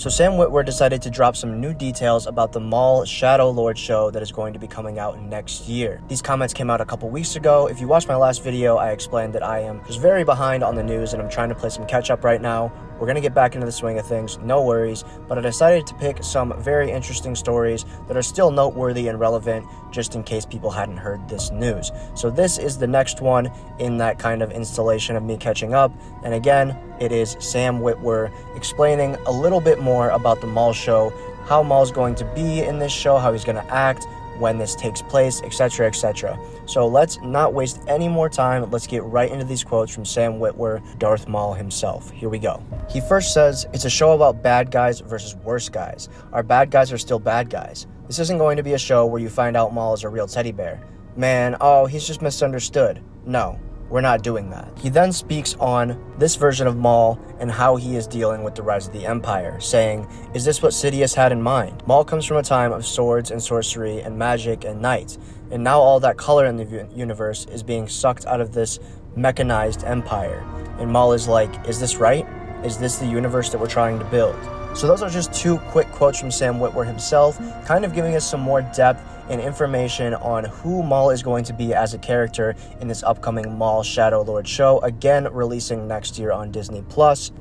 So Sam Witwer decided to drop some new details about the Maul Shadow Lord show that is going to be coming out next year. These comments came out a couple weeks ago. If you watched my last video, I explained that I am just very behind on the news and I'm trying to play some catch up right now. We're going to get back into the swing of things, no worries, but I decided to pick some very interesting stories that are still noteworthy and relevant just in case people hadn't heard this news. So this is the next one in that kind of installation of me catching up, and again, it is Sam Witwer explaining a little bit more about the Maul show, how Maul's going to be in this show, how he's going to act, when this takes place, etc., etc. So let's not waste any more time. Let's get right into these quotes from Sam Witwer, Darth Maul himself. Here we go. He first says, "It's a show about bad guys versus worse guys. Our bad guys are still bad guys. This isn't going to be a show where you find out Maul is a real teddy bear. Man, oh, he's just misunderstood. No. We're not doing that." He then speaks on this version of Maul and how he is dealing with the rise of the Empire, saying, "Is this what Sidious had in mind? Maul comes from a time of swords and sorcery and magic and knights, and now all that color in the universe is being sucked out of this mechanized empire." And Maul is like, "Is this right? Is this the universe that we're trying to build?" So those are just two quick quotes from Sam Witwer himself, kind of giving us some more depth and information on who Maul is going to be as a character in this upcoming Maul Shadow Lord show, again releasing next year on Disney+.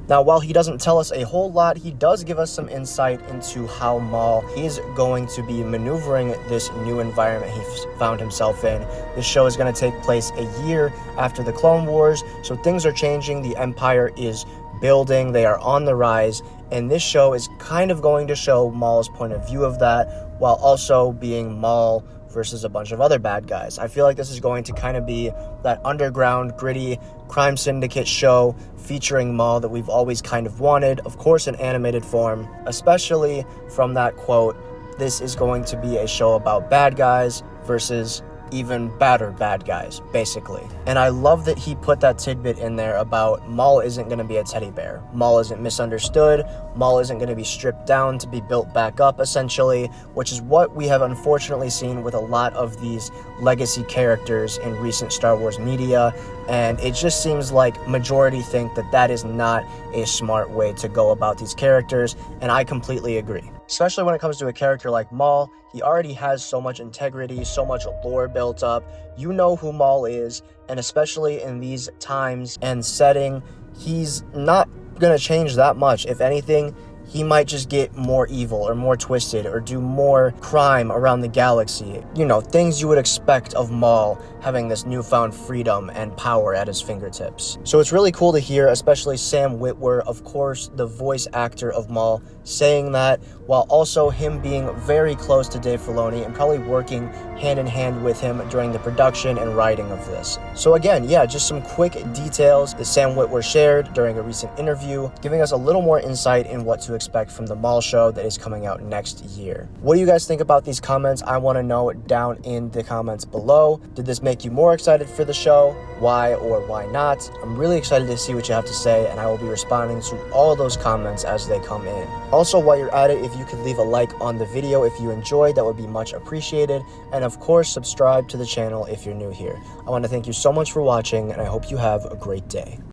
Now, while he doesn't tell us a whole lot, he does give us some insight into how Maul is going to be maneuvering this new environment he found himself in. This show is going to take place a year after the Clone Wars, so things are changing. The Empire is building, they are on the rise, and this show is kind of going to show Maul's point of view of that, while also being Maul versus a bunch of other bad guys. I feel like this is going to kind of be that underground, gritty crime syndicate show featuring Maul that we've always kind of wanted, of course in animated form, especially from that quote, "This is going to be a show about bad guys versus even badder bad guys," basically. And I love that he put that tidbit in there about Maul isn't going to be a teddy bear. Maul isn't misunderstood. Maul isn't going to be stripped down to be built back up, essentially, which is what we have unfortunately seen with a lot of these legacy characters in recent Star Wars media. And it just seems like majority think that that is not a smart way to go about these characters, and I completely agree. Especially when it comes to a character like Maul, he already has so much integrity, so much lore built up. You know who Maul is, and especially in these times and setting, he's not going to change that much. If anything, he might just get more evil or more twisted or do more crime around the galaxy. You know, things you would expect of Maul having this newfound freedom and power at his fingertips. So it's really cool to hear, especially Sam Witwer, of course, the voice actor of Maul, saying that, while also him being very close to Dave Filoni and probably working hand in hand with him during the production and writing of this. So again, yeah, just some quick details that Sam Witwer shared during a recent interview, giving us a little more insight in what to expect from the Maul show that is coming out next year. What do you guys think about these comments? I want to know down in the comments below. Did this make you more excited for the show? Why or why not? I'm really excited to see what you have to say, and I will be responding to all of those comments as they come in. Also, while you're at it, if you could leave a like on the video if you enjoyed, that would be much appreciated. And of course, subscribe to the channel if you're new here. I want to thank you so much for watching, and I hope you have a great day.